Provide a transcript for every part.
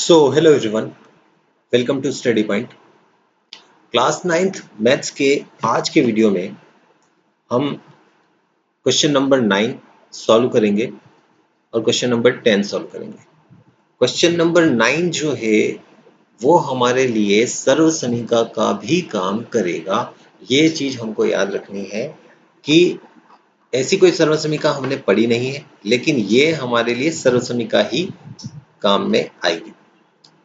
Hello everyone, welcome to study point. Class 9th maths के आज के वीडियो में हम क्वेश्चन नंबर 9 सॉल्व करेंगे और क्वेश्चन नंबर 10 सॉल्व करेंगे। क्वेश्चन नंबर 9 जो है वो हमारे लिए सर्वसमीका का भी काम करेगा। ये चीज हमको याद रखनी है कि ऐसी कोई सर्वसमीका हमने पढ़ी नहीं है, लेकिन ये हमारे लिए सर्वसमीका ही काम में आएगी।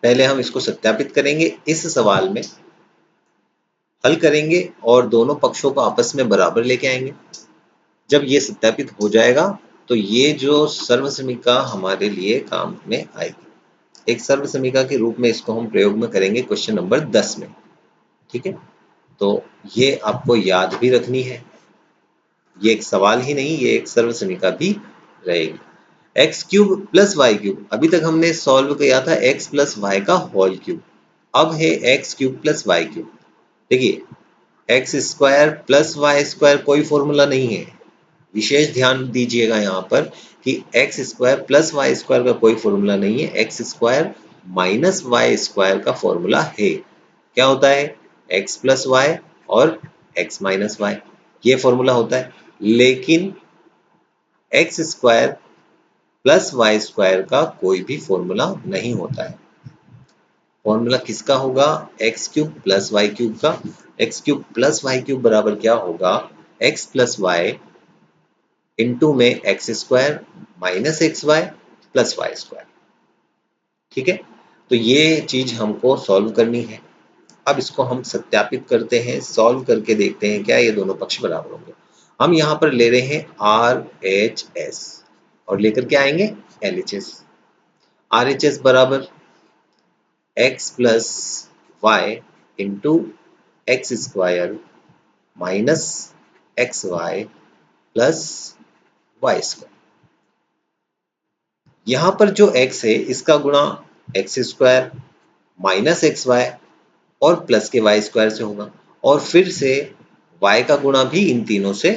पहले हम इसको सत्यापित करेंगे, इस सवाल में हल करेंगे और दोनों पक्षों को आपस में बराबर लेके आएंगे। जब ये सत्यापित हो जाएगा तो ये जो सर्वसमीका हमारे लिए काम में आएगी। एक सर्वसमीका के रूप में इसको हम प्रयोग में करेंगे क्वेश्चन नंबर 10 में। ठीक है, तो ये आपको याद भी रखनी है। ये एक सवाल ही नहीं, ये एक सर्वसमीका भी रहेगी। X cube plus y cube, अभी तक हमने सॉल्व किया था एक्स प्लस वाई का होल क्यूब। अब है x cube plus y cube. देखिए, x square plus y square कोई फॉर्मूला नहीं है। विशेष ध्यान दीजिएगा यहाँ पर कि x square plus y square का कोई फॉर्मूला नहीं है। X square minus y square का फॉर्मूला है। क्या होता है? एक्स प्लस वाई और एक्स माइनस वाई, ये फॉर्मूला होता है। लेकिन x square plus y square का कोई भी फॉर्मूला नहीं होता है। फॉर्मूला किसका होगा? X cube plus y cube का। X cube plus y cube बराबर क्या होगा? एक्स प्लस वाई इंटू में x square minus x y plus y square. ठीक है, तो ये चीज हमको सॉल्व करनी है। अब इसको हम सत्यापित करते हैं, सॉल्व करके देखते हैं क्या ये दोनों पक्ष बराबर होंगे। हम यहाँ पर ले रहे हैं आर एच एस और लेकर के आएंगे L H S. R H S बराबर x plus y into x square minus x y plus y square. यहाँ पर जो x है इसका गुणा x square minus x y और प्लस के वाई स्क्वायर से होगा, और फिर से y का गुणा भी इन तीनों से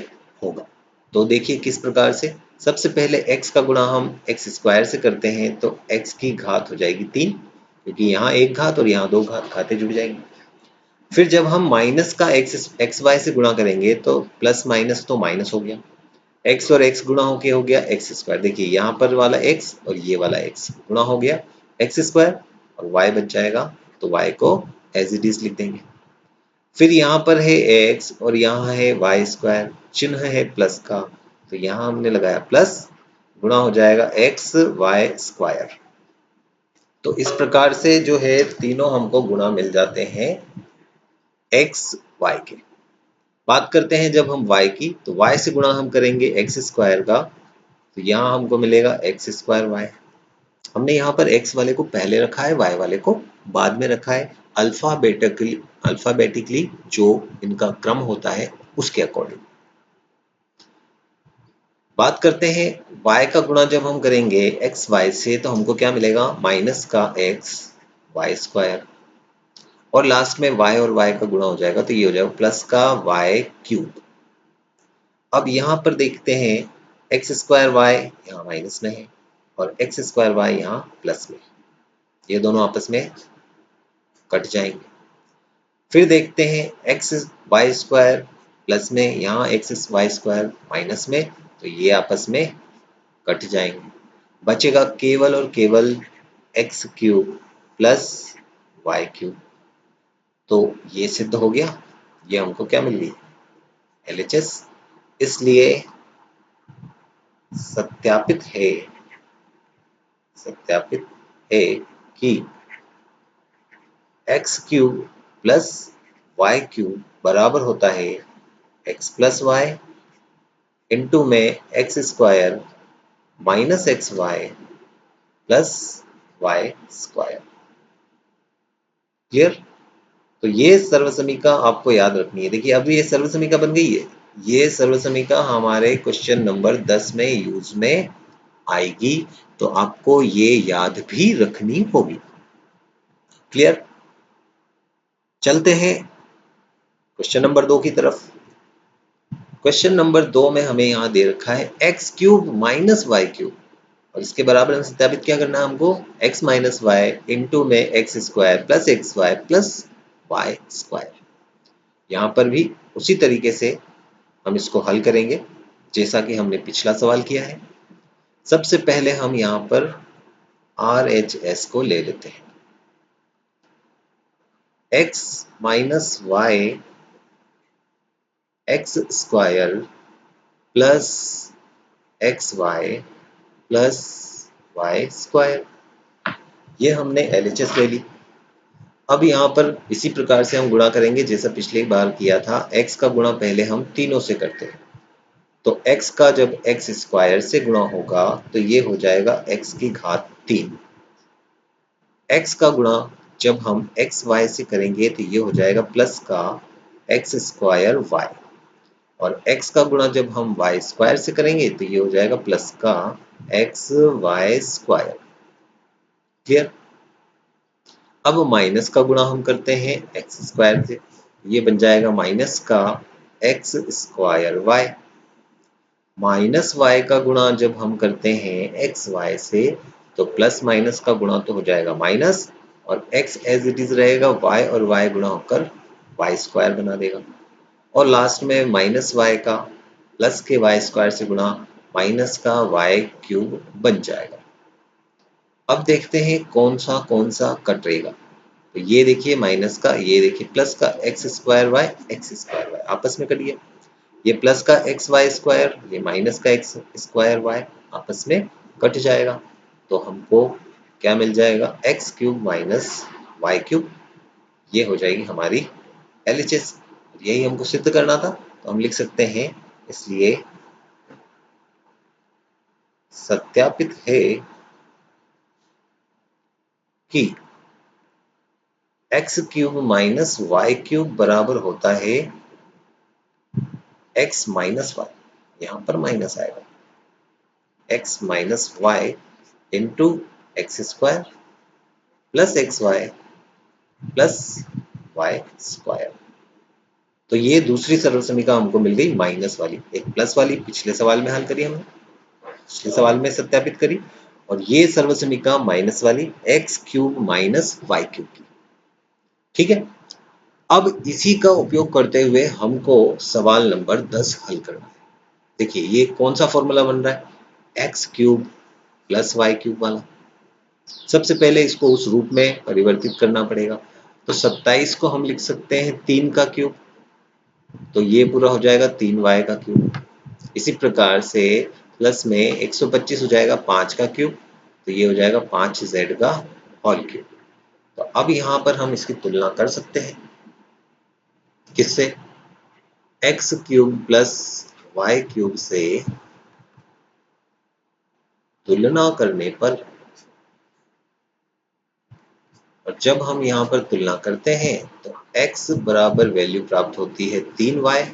होगा। तो देखिए किस प्रकार से। सबसे पहले x का गुणा हम एक्स स्क्वायर से करते हैं तो x की घात हो जाएगी 3, क्योंकि यहाँ एक घात और यहाँ दो घात, घातें जुड़ जाएंगी। फिर जब हम माइनस का एक्स वाई से गुणा करेंगे तो प्लस माइनस तो माइनस हो गया, x और x गुणा होके हो गया एक्स स्क्वायर। देखिए यहाँ पर वाला x और ये वाला x गुणा हो गया एक्स स्क्वायर और y बच जाएगा, तो y को एज इट इज लिख देंगे। फिर यहाँ पर है x और यहाँ है y स्क्वायर, चिन्ह है प्लस का, तो यहाँ हमने लगाया प्लस, गुणा हो जाएगा x y स्क्वायर। तो इस प्रकार से जो है तीनों हमको गुणा मिल जाते हैं x y के। बात करते हैं जब हम y की, तो y से गुणा हम करेंगे एक्स स्क्वायर का, तो यहाँ हमको मिलेगा एक्स स्क्वायर वाई। हमने यहाँ पर x वाले को पहले रखा है, y वाले को बाद में रखा है, अल्फाबेटिकली जो इनका क्रम होता है उसके अकॉर्डिंग। बात करते हैं y का गुणा जब हम करेंगे एक्स वाई से, तो हमको क्या मिलेगा? माइनस का एक्स वाई स्क्वायर, और लास्ट में y और y का गुणा हो जाएगा तो ये हो जाएगा प्लस का y क्यूब। अब यहाँ पर देखते हैं एक्स स्क्वायर वाई यहाँ माइनस में है और एक्स स्क्वायर वाई यहाँ प्लस में, ये दोनों आपस में कट जाएंगे। फिर देखते हैं एक्स वाई स्क्वायर प्लस में, यहाँ एक्स वाई स्क्वायर माइनस में, तो ये आपस में कट जाएंगे। बचेगा केवल और केवल x cube plus y cube. तो ये सिद्ध हो गया, ये हमको क्या मिल गई? LHS। इसलिए सत्यापित है कि x cube plus y cube बराबर होता है एक्स प्लस वाई इंटू में x square minus x y plus y square. Clear? तो ये सर्वसमीका आपको याद रखनी है। देखिए अभी ये सर्वसमीका बन गई है, ये सर्वसमीका हमारे क्वेश्चन नंबर 10 में यूज में आएगी, तो आपको ये याद भी रखनी होगी। क्लियर? चलते हैं क्वेश्चन नंबर 2 की तरफ। क्वेश्चन नंबर 2 में हमें यहाँ दे रखा है x cube minus y cube. और इसके बराबर में सत्यापित क्या करना है हमको, x माइनस वाई इंटू में x square plus x y plus y square. यहाँ पर भी उसी तरीके से हम इसको हल करेंगे जैसा कि हमने पिछला सवाल किया है। सबसे पहले हम यहाँ पर RHS को ले लेते हैं। x minus y x square plus x y plus y square, ये हमने LHS ले ली। अब यहाँ पर इसी प्रकार से हम गुणा करेंगे जैसा पिछली बार किया था। x का गुणा पहले हम तीनों से करते हैं, तो x का जब x स्क्वायर से गुणा होगा तो ये हो जाएगा x की घात 3। x का गुणा जब हम एक्स वाई से करेंगे तो ये हो जाएगा प्लस का एक्स स्क्वायर वाई, और x का गुणा जब हम वाई स्क्वायर से करेंगे तो ये हो जाएगा प्लस का एक्स वाई स्क्वायर। क्लियर। अब माइनस का गुणा हम करते हैं एक्स स्क्वायर से, ये बन जाएगा माइनस का x square y. Minus y का गुणा जब हम करते हैं एक्स वाई से तो प्लस माइनस का गुणा तो हो जाएगा माइनस, और x एज इट इज रहेगा, y और y गुणा होकर वाई स्क्वायर बना देगा, और लास्ट में माइनस वाई का प्लस के वाई स्क्वायर से गुणा माइनस का वाई क्यूब बन जाएगा। अब देखते हैं कौन सा कटेगा। तो ये देखिए माइनस का, ये देखिए प्लस का एक्स स्क्वायर वाई आपस में कट गया। ये प्लस का एक्स वाई स्क्वायर, ये माइनस का एक्स स्क्वायर वाई आपस में कट जाएगा, तो हमको क्या मिल जाएगा, x cube minus y cube. ये हो जाएगी हमारी LHS। यही हमको सिद्ध करना था, तो हम लिख सकते हैं, इसलिए सत्यापित है कि x cube minus y cube बराबर होता है एक्स माइनस वाई, यहाँ पर माइनस आएगा, x minus y into x square plus x y plus y square. तो ये दूसरी सरल समीकरण हमको मिल गई माइनस वाली। एक प्लस वाली पिछले सवाल में हल करी हमने, पिछले सवाल में सत्यापित करी, और ये सर्व समीकरण माइनस वाली x cube minus y cube की। ठीक है। अब इसी का उपयोग करते हुए हमको सवाल नंबर 10 हल करना है। देखिए ये कौन सा फॉर्मूला बन रहा है, x cube plus y cube वाला। सबसे पहले इसको उस रूप में परिवर्तित करना पड़ेगा, तो 27 को हम लिख सकते हैं 3 का क्यूब, तो ये पूरा हो जाएगा 3y का क्यूब। इसी प्रकार से प्लस में 125 हो जाएगा 5 का क्यूब, तो ये हो जाएगा 5z का होल क्यूब। तो अब यहाँ पर हम इसकी तुलना कर सकते हैं किससे, x cube plus y cube से तुलना करने पर, और जब हम यहाँ पर तुलना करते हैं तो x बराबर वैल्यू प्राप्त होती है 3y,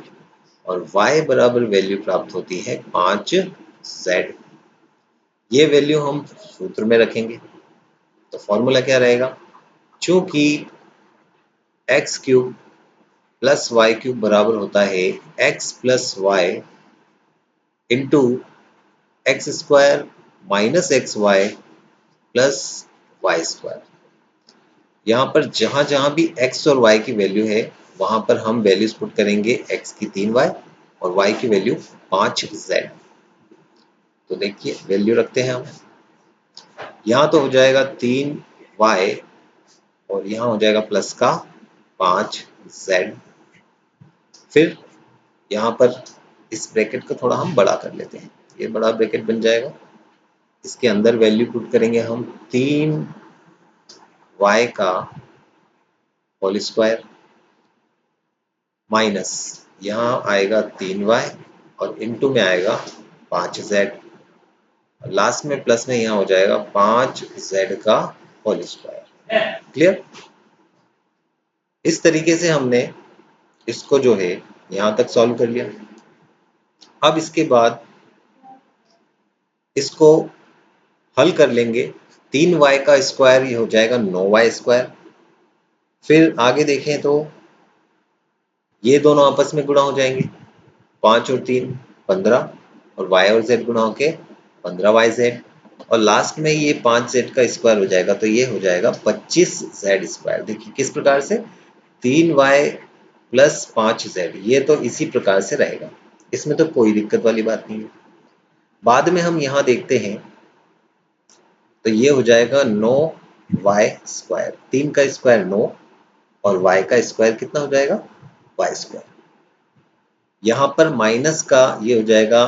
और y बराबर वैल्यू प्राप्त होती है 5z। ये वैल्यू हम सूत्र में रखेंगे, तो फॉर्मूला क्या रहेगा, चूंकि x cube plus y cube बराबर होता है x plus y into x square minus x y plus y square. यहाँ पर जहां जहां भी x और y की वैल्यू है वहां पर हम वैल्यूज पुट करेंगे, x की 3y और y की वैल्यू 5z। तो देखिए वैल्यू रखते हैं हम, यहाँ तो हो जाएगा 3y और यहाँ हो जाएगा प्लस का 5z। फिर यहाँ पर इस ब्रैकेट को थोड़ा हम बड़ा कर लेते हैं, ये बड़ा ब्रैकेट बन जाएगा, इसके अंदर वैल्यू पुट करेंगे हम 3y का होल स्क्वायर माइनस यहाँ आएगा 3y और इनटू में आएगा 5z, लास्ट में प्लस में यहाँ हो जाएगा 5z का होल स्क्वायर। क्लियर। इस तरीके से हमने इसको जो है यहाँ तक सॉल्व कर लिया। अब इसके बाद इसको हल कर लेंगे, 3y का स्क्वायर ये हो जाएगा 9y स्क्वायर। फिर आगे देखें तो ये दोनों आपस में गुणा हो जाएंगे, 5 और 3 15, और y और z गुणा होके 15yz। और लास्ट में ये 5z का स्क्वायर हो जाएगा, तो ये हो जाएगा 25z स्क्वायर। देखिए किस प्रकार से, 3y प्लस 5z, ये तो इसी प्रकार से रहेगा, इसमें तो कोई दिक्कत वाली बात नहीं है। बाद में हम यहाँ देखते हैं तो ये हो जाएगा 9y स्क्वायर, 3 का स्क्वायर 9 और y का स्क्वायर कितना हो जाएगा, y स्क्वायर। यहाँ पर माइनस का ये हो जाएगा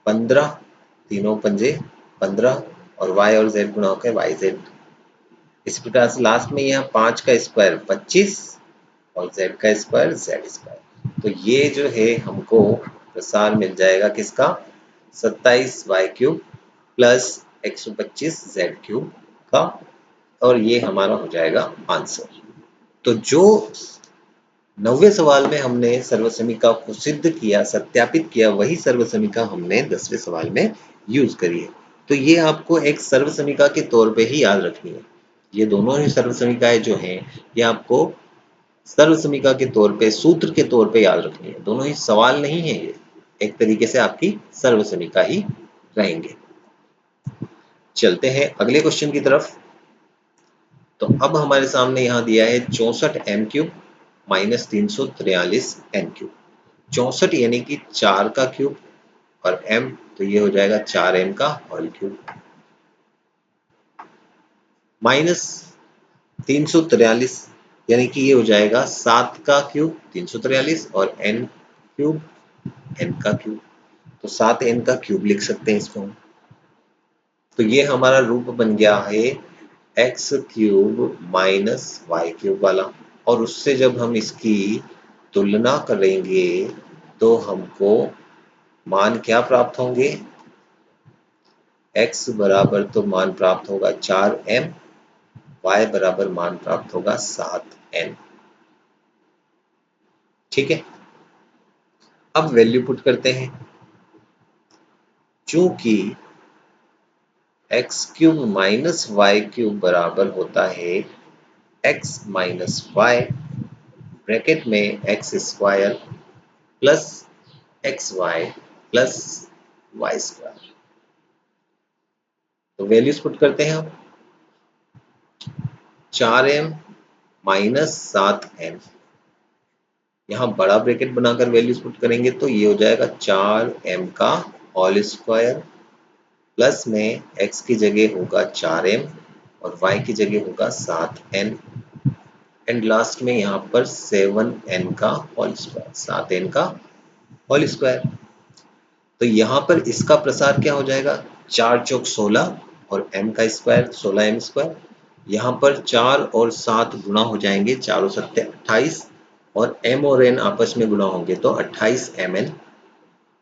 15, तीनों पंजे 15 और y और z गुणा होकर yz। इसी प्रकार से लास्ट में यहाँ 5 का स्क्वायर 25 और z का स्क्वायर z स्क्वायर। तो ये जो है हमको प्रसार मिल जाएगा किसका, 27y cube plus 125 z cube का, और ये हमारा हो जाएगा आंसर। तो जो 9वें सवाल में हमने सर्वसमीका को सिद्ध किया, सत्यापित किया, वही सर्वसमीका हमने 10वें सवाल में यूज करी है। तो ये आपको एक सर्वसमीका के तौर पे ही याद रखनी है। ये दोनों ही सर्वसमीकाएं जो हैं ये आपको सर्वसमीका के तौर पे, सूत्र के तौर पे याद रखनी है। दोनों ही सवाल नहीं है, ये एक तरीके से आपकी सर्वसमीका ही रहेंगे। चलते हैं अगले क्वेश्चन की तरफ। तो अब हमारे सामने यहाँ दिया है 64 m cube minus 343 n cube. 64 यानी कि 4 का क्यूब और m, तो ये हो जाएगा 4m का होल क्यूब, माइनस 343 यानी कि ये हो जाएगा 7 का क्यूब 343 और n क्यूब n का क्यूब, तो 7n का क्यूब लिख सकते हैं इसको। तो ये हमारा रूप बन गया है x cube minus y cube वाला, और उससे जब हम इसकी तुलना करेंगे तो हमको मान क्या प्राप्त होंगे, x बराबर तो मान प्राप्त होगा 4m, y बराबर मान प्राप्त होगा 7n। ठीक है, अब वैल्यू पुट करते हैं। चूंकि x cube minus y cube बराबर होता है x माइनस वाई, ब्रैकेट में x square plus x y plus y square. तो वैल्यूज पुट करते हैं हम, 4m माइनस 7n, यहाँ बड़ा ब्रैकेट बनाकर वैल्यूज पुट करेंगे तो ये हो जाएगा 4m का होल स्क्वायर प्लस में x की जगह होगा 4m और y की जगह होगा 7n, एंड लास्ट में यहाँ पर 7n का होल स्क्वायर, 7n का होल स्क्वायर। तो यहाँ पर इसका प्रसार क्या हो जाएगा, 4 चौक 16 और m का स्क्वायर 16m स्क्वायर। यहाँ पर 4 और 7 गुणा हो जाएंगे, 4 और 7 28, और m और n आपस में गुणा होंगे तो 28mn,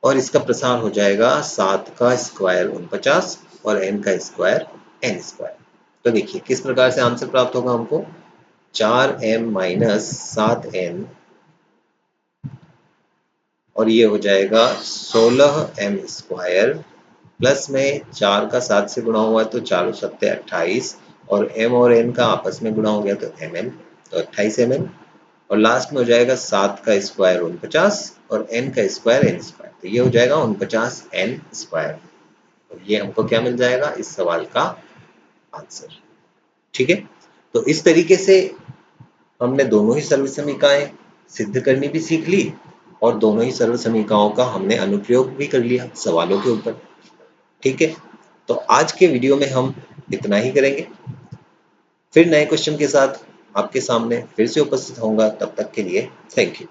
और इसका प्रसार हो जाएगा 7 का स्क्वायर 49 और n का स्क्वायर n स्क्वायर। तो देखिए किस प्रकार से आंसर प्राप्त होगा हमको, 4m माइनस 7n और ये हो जाएगा 16m स्क्वायर प्लस में 4 का 7 से गुणा हुआ तो 4 और 7 28, और m और n का आपस में गुणा हो गया तो mn, तो 28mn, और लास्ट में हो जाएगा 7 का स्क्वायर 49 और n का स्क्वायर n स्क्वायर, तो ये हो जाएगा 49n स्क्वायर। और ये हमको क्या मिल जाएगा, इस सवाल का आंसर। ठीक है, तो इस तरीके से हमने दोनों ही सर्वसमीकाएं सिद्ध करनी भी सीख ली और दोनों ही सर्वसमीकाओं का हमने अनुप्रयोग भी कर लिया सवालों के ऊपर। ठीक है, तो आज के वीडियो में हम इतना ही करेंगे, फिर नए क्वेश्चन के साथ आपके सामने फिर से उपस्थित होऊंगा। तब तक के लिए थैंक यू।